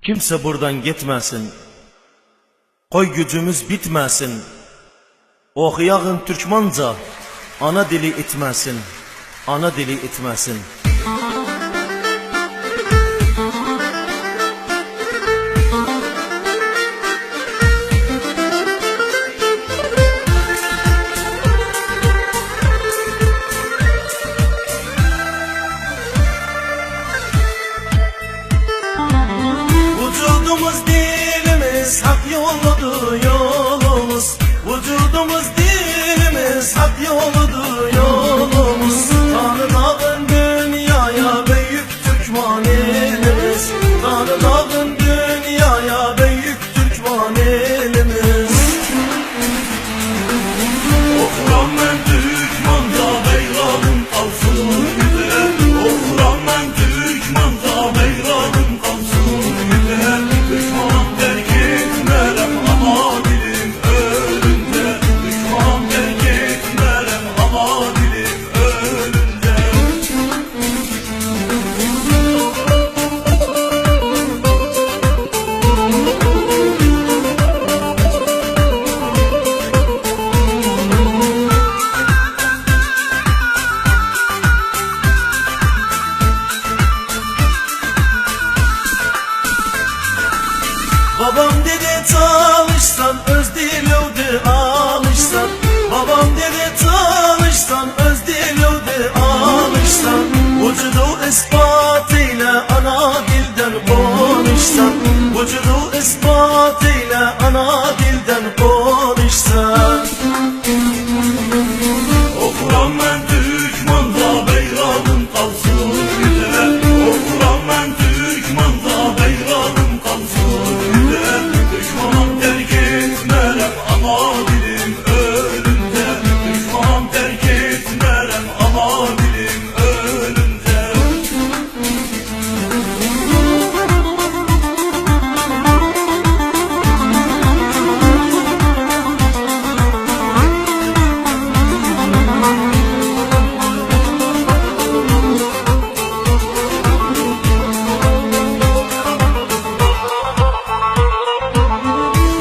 Kimse buradan gitmesin, koy gücümüz bitmesin. Oxuyağın Türkmanca, ana dili itmesin, ana dili itmesin. Vücudumuz dilimiz hak yoludur yolumuz. Vücudumuz dilimiz hak yoludur yolumuz. Tanrı dağın dünyaya büyük Türkmen elimiz. Tanrı dağın dünyaya büyük Türkmen elimiz. Okuram ben Türkmanda beyrağım kalsın güzel. Okuram ben Türkmanda beyrağım kalsın güzel. Düşman terk etmerem ama dilim ölünde. Düşman terk etmerem ama dilim ölünde. Babam dedi çalışsan öz diludi alışsan. Babam dedi çalışsan öz diludi alışsan. Vücudu ispatıyla ana dilden konuşsan. Vücudu ispatıyla ana dilden konuşsan. Okuram ben Türkmanda beyrağım kalsın güzel. Okuram ben Türkmanda beyrağım kalsın güzel. Düşman terk etmerem ama dilim ölünde. Düşman terk etmerem ama dilim ölünde.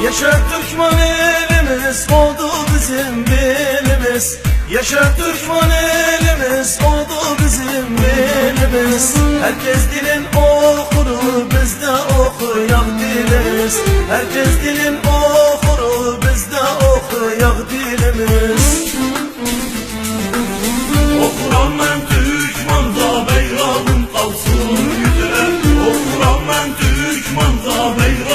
Yaşar Türkmen elimiz oldu bizim belimiz. Yaşar Türkmen elimiz oldu bizim belimiz. Herkes dilin okuru biz de okuyak dilimiz. Herkes dilin okuru biz de okuyak dilimiz. Okuram ben Türkmanda beyrağım kalsın güzel. Okuram ben Türkmanda beyrağım